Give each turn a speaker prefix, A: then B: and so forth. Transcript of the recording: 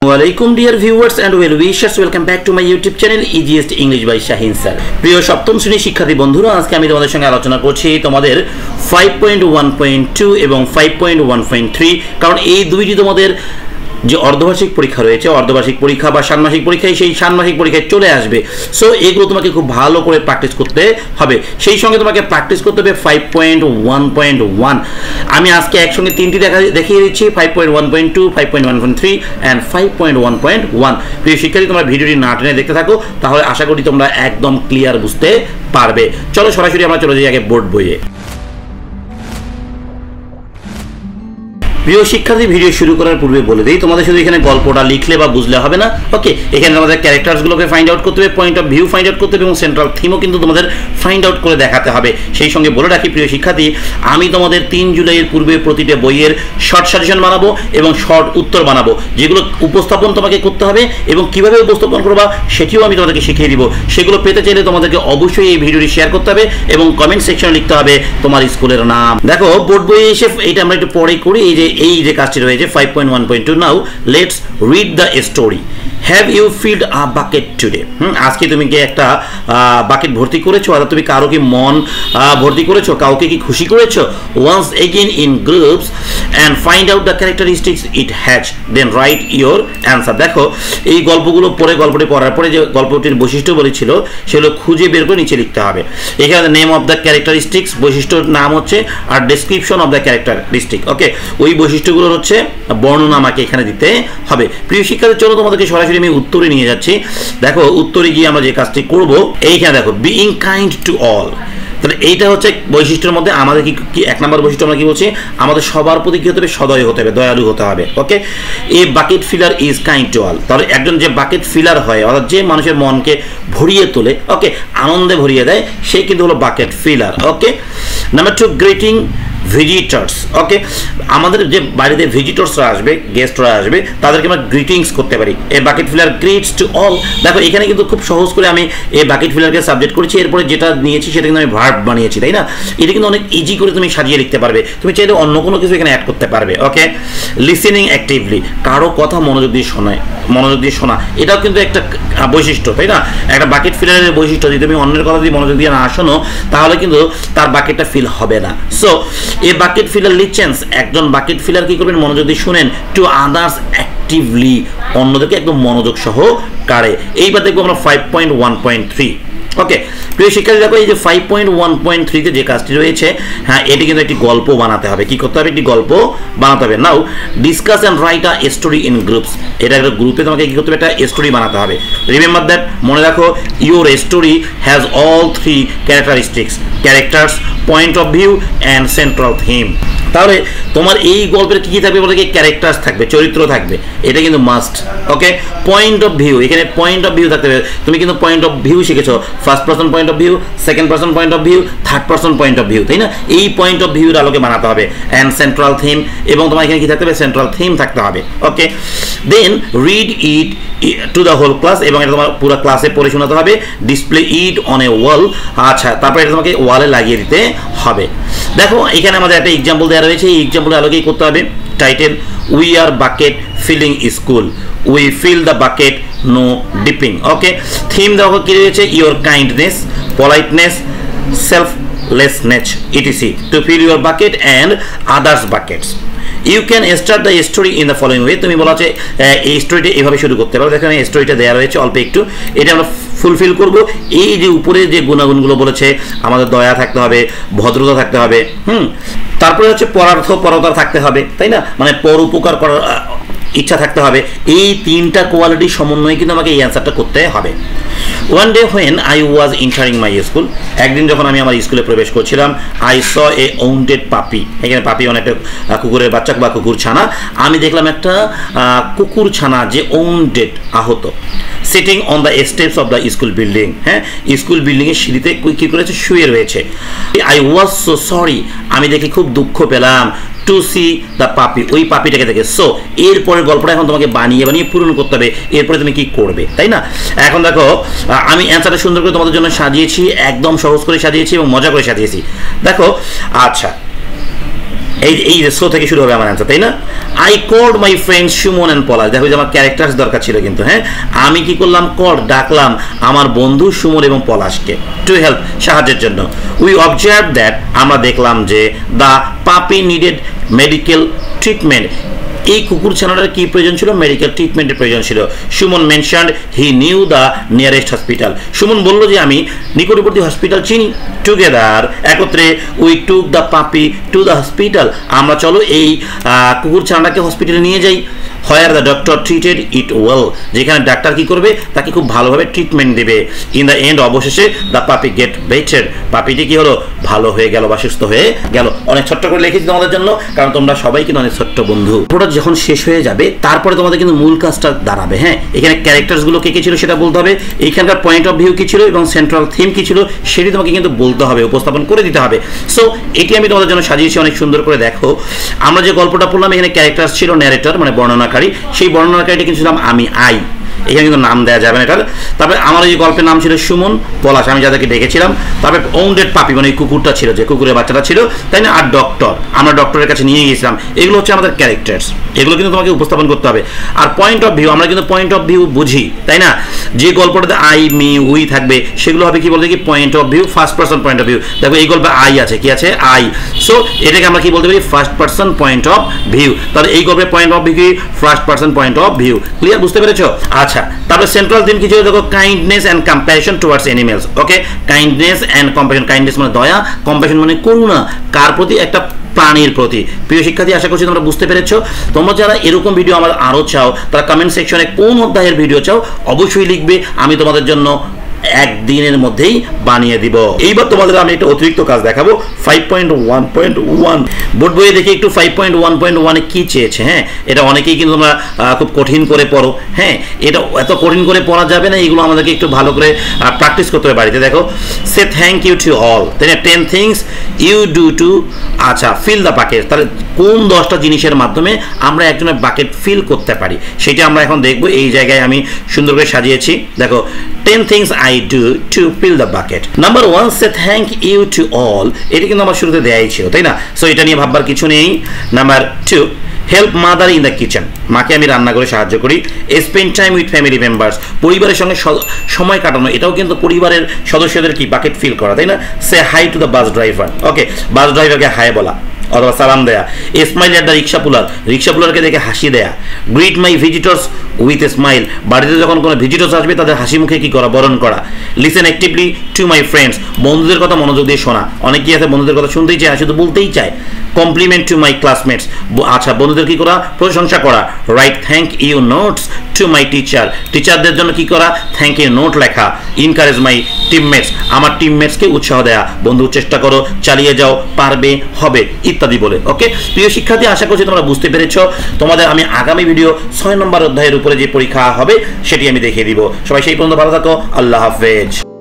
A: Welcome dear viewers and well wishers, welcome back to my YouTube channel Easiest English by Shahin sir. প্রিয় সপ্তম শ্রেণীর শিক্ষার্থী বন্ধুরা, আজকে আমি তোমাদের সঙ্গে আলোচনা করছি তোমাদের 5.1.2 এবং 5.1.3, কারণ এই দুইটি তোমাদের যে অর্ধবার্ষিক পরীক্ষা রয়েছে, অর্ধবার্ষিক পরীক্ষা বা ষান্মাসিক পরীক্ষায় সেই ষান্মাসিক পরীক্ষায় চলে আসবে। সো এগুলো তোমাকে খুব ভালো করে প্র্যাকটিস করতে হবে। সেই সঙ্গে তোমাকে প্র্যাকটিস করতে হবে 5.1.1। আমি আজকে একসঙ্গে তিনটি দেখিয়ে দিচ্ছি, 5.1.2, 5.1.3 অ্যান্ড 5.1.1। প্রিয় শিক্ষার্থী, তোমরা ভিডিওটি না টেনে দেখতে থাকো, তাহলে আশা করি তোমরা একদম ক্লিয়ার বুঝতে পারবে। চলো সরাসরি আমরা চলে যাই আগে বোর্ড বইয়ে। প্রিয় শিক্ষার্থী, ভিডিও শুরু করার পূর্বে বলে দিই, তোমাদের শুধু এখানে গল্পটা লিখলে বা বুঝলে হবে না। ওকে, এখানে আমাদের ক্যারেক্টারসগুলোকে ফাইন্ড আউট করতে হবে, point of view find out করতে হবে এবং সেন্ট্রাল থিমও কিন্তু তোমাদের ফাইন্ড আউট করে দেখাতে হবে। সেই সঙ্গে বলে রাখি প্রিয় শিক্ষার্থী, আমি তোমাদের 3 জুলাইয়ের পূর্বে প্রতিটা বইয়ের শর্ট সাজেশন বানাবো এবং শর্ট উত্তর বানাবো, যেগুলো উপস্থাপন তোমাকে করতে হবে এবং কিভাবে উপস্থাপন করবা সেটিও আমি তোমাদেরকে শিখিয়ে দিব। সেগুলো পেতে চাইলে তোমাদেরকে অবশ্যই এই ভিডিওটি শেয়ার করতে হবে এবং কমেন্ট সেকশনে লিখতে হবে তোমার স্কুলের নাম। দেখো বোর্ড বইয়ে এসে এইটা আমরা একটু পরে করি। এই যে কাজটি রয়েছে 5.1.2, now let's read the story. Have you filled a bucket today? আজকে তুমি কি একটা বাকেট ভর্তি করেছো? অর্থাৎ তুমি কারো কি মন ভর্তি করেছো? কাউকে কি খুশি করেছো? Once again in groups and find out the characteristics it has, then write your answer. দেখো এই গল্পগুলো পরে, গল্পটি পড়ার পরে যে গল্পটির বৈশিষ্ট্য বলেছিল সেগুলো খুঁজে বের করে নিচে লিখতে হবে। এখানে নেম অফ দ্য ক্যারেক্টারিস্টিক্স, বৈশিষ্ট্যর নাম হচ্ছে, আর ডেসক্রিপশন অফ দ্য ক্যারেক্টারিস্টিক। ওকে, ওই বৈশিষ্ট্যগুলোর হচ্ছে বর্ণনা আমাকে এখানে দিতে হবে। প্রিয় শিক্ষার্থী, চলো তোমাদেরকে সরাসরি আমি উত্তরে নিয়ে যাচ্ছি। দেখো উত্তরে গিয়ে আমরা যে কাজটি করব, এইখানে দেখো বিইং কাইন্ড টু অল। তাহলে এইটা হচ্ছে বৈশিষ্ট্যের মধ্যে আমাদের কি 1 নম্বর বৈশিষ্ট্য আমরা কি বলছি, আমাদের সবার প্রতি কি হতে হবে, সদয় হতে হবে, দয়ালু হতে হবে। Okay, a bucket filler is kind to all. তাহলে একজন যে বাকেট ফিলার হয়, অর্থাৎ যে মানুষের মনকে ভরিয়ে তোলে, ওকে, আনন্দে ভরিয়ে দেয়, সে কিন্তু হলো বাকেট ফিলার। ওকে, নাম্বার 2, গ্রিটিং ভিজিটার্স। ওকে, আমাদের যে বাড়িতে ভিজিটর্সরা আসবে, গেস্টরা আসবে, তাদেরকে আমরা গ্রিটিংস করতে পারি। A bucket filler greets to all. দেখো এখানে কিন্তু খুব সহজ করে আমি এই বাকেট ফিলারকে সাবজেক্ট করেছি, এরপরে যেটা নিয়েছি সেটা কিন্তু আমি ভার্ব বানিয়েছি, তাই না? এটা কিন্তু অনেক ইজি করে তুমি সাজিয়ে লিখতে পারবে। তুমি চাইলে অন্য কোনো কিছু এখানে অ্যাড করতে পারবে। ওকে, লিসেনিং অ্যাক্টিভলি, কারো কথা মনোযোগ দিয়ে শোনা, এটাও কিন্তু একটা বৈশিষ্ট্য, তাই না? একটা বাকেট ফিলারের বৈশিষ্ট্য, যদি তুমি অন্যের কথা দিয়ে মনোযোগ দিয়ে না শোনো, তাহলে কিন্তু তার বাকেটটা ফিল হবে না। So a bucket filler listens, একজন বাকেট ফিলার কি করবেন, মনোযোগ দিয়ে শুনেন, টু আদার্স অ্যাক্টিভলি, অন্যদেরকে একদম মনোযোগ সহ কারে। এইবার দেখবো আমরা 5.1.3। ওকে, প্রিয় শিক্ষার্থী, দেখো এই যে 5.1.3 যে কাজটি রয়েছে, হ্যাঁ, এটি কিন্তু একটি গল্প বানাতে হবে। কি করতে হবে, একটি গল্প বানাতে হবে। Now discuss and write a story in groups. এটা একটা গ্রুপে তোমাকে কি করতে হবে, একটা স্টোরি বানাতে হবে। রিমেম্বার দ্যাট, মনে রাখো, your story has all 3 characteristics, characters, point of view and central theme. তাহলে তোমার এই গল্পের কি থাকবে বলে, ক্যারেক্টার্স থাকবে, চরিত্র থাকবে, এটা কিন্তু must. Okay, point of view, এখানে পয়েন্ট অফ ভিউ থাকতে হবে। তুমি কিন্তু পয়েন্ট অফ ভিউ শিখেছো, first person point of view, second person point of view, third person point of view, তাই না? এই পয়েন্ট অফ ভিউর আলোকে বানাতে হবে। অ্যান্ড সেন্ট্রাল থিম, এবং তোমার এখানে কি থাকতে হবে, সেন্ট্রাল থিম থাকতে হবে। Okay, then read it to the whole class, এবং এটা তোমার পুরো ক্লাসে পড়ে শোনাতে হবে। ডিসপ্লে ইট অন এ ওয়াল, আচ্ছা, তারপরে এটা তোমাকে ওয়ালে লাগিয়ে দিতে হবে। দেখো এখানে আমাদের একটা এক্সাম্পল দেওয়া রয়েছে, এই এক্সাম্পলের আলোকেই করতে হবে। Title, we are bucket filling school, we fill the bucket, no dipping. Okay, theme দেখো কি রয়েছে, your kindness, politeness, selflessness, ETC, to fill your bucket and others buckets. You can start the story in the following way. তুমি বলা হচ্ছে এই স্টোরিটা এইভাবে শুরু করতে পারো। দেখো স্টোরিটা দেওয়া রয়েছে অল্প একটু, এটা আমরা ফুলফিল করব। এই যে উপরে যে গুণাগুণগুলো বলেছে, আমাদের দয়া থাকতে হবে, ভদ্রতা থাকতে হবে, তারপরে হচ্ছে পরতা থাকতে হবে, তাই না? মানে পর উপকার করার ইচ্ছা থাকতে হবে। এই 3টা কোয়ালিটি সমন্বয়ে কিন্তু আমাকে এই অ্যান্সারটা করতে হবে। One day when I was entering my school, একদিন যখন আমি আমার স্কুলে প্রবেশ করছিলাম, আই স এ ওউন্ডেড পাপি। এখানে পাপি অনেকটা কুকুরের বাচ্চা বা কুকুর ছানা। আমি দেখলাম একটা কুকুর ছানা যে ওউন্ডেড, আহত, sitting on the steps of the school building. হ্যাঁ, স্কুল বিল্ডিংয়ের সিঁড়িতে কি করেছে, শুয়ে রয়েছে। আই ওয়াজ সো সরি, আমি দেখে খুব দুঃখ পেলাম, টু সি দ্য পাপি, ওই পাপিটাকে দেখে। সো এরপরে গল্পটা এখন তোমাকে বানিয়ে পূরণ করতে হবে। এরপরে তুমি কি করবে, তাই না? এখন দেখো আমি অ্যান্সারটা সুন্দর করে তোমাদের জন্য সাজিয়েছি, একদম সহজ করে সাজিয়েছি এবং মজা করে সাজিয়েছি। দেখো, আচ্ছা এই সো থেকে শুরু হবে আমার অ্যান্সার, তাই না? I called my friend Suman and Palash. দেখো যে আমার ক্যারেক্টার্স দরকার ছিল কিন্তু, হ্যাঁ, আমি কি করলাম, ডাকলাম আমার বন্ধু সুমন এবং পলাশকে টু হেল্প, সাহায্যের জন্য। উই অবজার্ভ দ্যাট, আমরা দেখলাম যে দ্য পাপি নিডেড মেডিকেল ট্রিটমেন্ট, এই কুকুর ছানাটার কি প্রয়োজন ছিল, মেডিকেল ট্রিটমেন্টের প্রয়োজন ছিল। Suman mentioned he knew the nearest hospital, Suman বলল যে আমি নিকটবর্তী হসপিটাল চিনি। টুগেদার, একত্রে, উই টুক দ্য পাপি টু দ্য হসপিটাল, আমরা চলো এই কুকুর ছানাটাকে হসপিটালে নিয়ে যাই। Where the doctor treated it well, যেখানে ডাক্তার কি করবে, তাকে খুব ভালোভাবে ট্রিটমেন্ট দেবে। ইন দ্য এন্ড, অবশেষে দ্য পাপি গেট বেটার, পাপিটি কি হলো, ভালো হয়ে গেল বা সুস্থ হয়ে গেল। অনেক ছোট্ট করে লিখেছি তোমাদের জন্য, কারণ তোমরা সবাই কিন্তু অনেক ছোট্ট বন্ধু। পুরোটা যখন শেষ হয়ে যাবে তারপরে তোমাদের কিন্তু মূল কাজটা দাঁড়াবে। হ্যাঁ, এখানে ক্যারেক্টার্সগুলো কে কে ছিল সেটা বলতে হবে, এইখানকার পয়েন্ট অফ ভিউ কি ছিল এবং সেন্ট্রাল থিম কি ছিল সেটি তোমাকে কিন্তু বলতে হবে, উপস্থাপন করে দিতে হবে। সো এটি আমি তোমাদের জন্য সাজিয়েছি অনেক সুন্দর করে। দেখো আমরা যে গল্পটা পড়লাম, এখানে ক্যারেক্টার্স ছিল ন্যারেটর মানে বর্ণনাকারী, সেই বর্ণনাকারীটা কিন্তু ছিলাম আমি, আই, এখানে কিন্তু নাম দেওয়া যাবে না এটার। তারপরে আমার এই গল্পের নাম ছিল সুমন, পলাশ, আমি যাদেরকে ডেকেছিলাম। তারপরে ওন্ডেড পাপি মানে এই কুকুরটা ছিল, যে কুকুরের বাচ্চাটা ছিল, তাই না? আর ডক্টর, আমরা ডক্টরের কাছে নিয়ে গিয়েছিলাম। এগুলো হচ্ছে আমাদের ক্যারেক্টার্স, এগুলো কিন্তু তোমাকে উপস্থাপন করতে হবে। আর পয়েন্ট অফ ভিউ, আমরা কিন্তু পয়েন্ট অফ ভিউ বুঝি, তাই না? যে গল্পটাতে আই, মি, উই থাকবে সেগুলো হবে কি বলতে কি, point of view, first person point of view. দেখো এই গল্পে আই আছে, কি আছে, আই। সো এটাকে আমরা কি বলতে পারি, first person point of view. তাহলে এই গল্পের পয়েন্ট অফ ভিউ কি, first person point of view. Clear, বুঝতে পেরেছো? আচ্ছা, তারপরে সেন্ট্রাল থিম কি ছিল, দেখো kindness and compassion towards animals. Okay, kindness and compassion, kindness মানে দয়া, কম্প্যাশন মানে করুণা, কার প্রতি, একটা প্রাণীর প্রতি। প্রিয় শিক্ষার্থী, আশা করছি তোমরা বুঝতে পেরেছো। তোমরা যারা এরকম ভিডিও আমার আরও চাও, তারা কমেন্ট সেকশনে কোন অধ্যায়ের ভিডিও চাও অবশ্যই লিখবে, আমি তোমাদের জন্য একদিনের মধ্যেই বানিয়ে দিব। এইবার তোমাদের আমি একটা অতিরিক্ত কাজ দেখাবো, 5.1.1 বোর্ড বইয়ে দেখি একটু 5.1.1 কি চেয়েছে। হ্যাঁ, এটা অনেকেই কিন্তু তোমরা খুব কঠিন করে পড়ো। হ্যাঁ, এটা এত কঠিন করে পড়া যাবে না, এগুলো আমাদেরকে একটু ভালো করে প্র্যাকটিস করতে হবে বাড়িতে। দেখো, সে থ্যাংক ইউ টু অল, তাই না? 10 থিংস ইউ ডু টু, আচ্ছা, ফিল দ্য বাকেট। তাহলে কোন 10টা জিনিসের মাধ্যমে আমরা একজনের বাকেট ফিল করতে পারি সেটা আমরা এখন দেখবো। এই জায়গায় আমি সুন্দর করে সাজিয়েছি। দেখো, 10 things I do to fill the bucket. Number 1, say thank you to all. এটা কিন্তু আমার শুরুতে দেয়াই ছিল, তাই না? সো এটা নিয়ে ভাববার কিছু নেই। Number 2, help mother in the kitchen, মাকে আমি রান্না করে সাহায্য করি। Spend time with family members, পরিবারের সঙ্গে সময় কাটানো, এটাও কিন্তু পরিবারের সদস্যদের কি বাকেট ফিল করা, তাই না? Say hi to the bus driver, okay, bus ড্রাইভারকে হাই বলা অথবা সালাম দেয়া। Smile at the rickshaw puller, rickshaw পুলারকে দেখে হাসি দেয়া। Greet my visitors with a smile, বাড়িতে যখন কোনো ভিজিটর্স আসবে তাদের হাসি মুখে কি করা, বরণ করা। Listen actively to my friends, বন্ধুদের কথা মনোযোগ দিয়ে শোনা। অনেকেই আছে বন্ধুদের কথা শুনতেই চায়, শুধু বলতেই চায়। কমপ্লিমেন্ট টু মাই ক্লাসমেটস, আচ্ছা, বন্ধুদের কি করা, প্রশংসা করা। Right thank you notes to my teacher, টিচারদের জন্য কি করা, থ্যাংক ইউ নোট লেখা। ইনকারেজ মাই টিমমেটস, আমার টিমমেটসকে উৎসাহ দেয়া, বন্ধু চেষ্টা করো, চালিয়ে যাও, পারবে, হবে, ইত্যাদি বলে। ওকে, প্রিয় শিক্ষার্থী, আশা করছি তোমরা বুঝতে পেরেছো। তোমাদের আমি আগামী ভিডিও 6 নম্বর অধ্যায়ের উপরে যে পরীক্ষা হবে সেটি আমি দেখিয়ে দিব। সবাই সেই পর্যন্ত ভালো থাকো, আল্লাহ হাফেজ।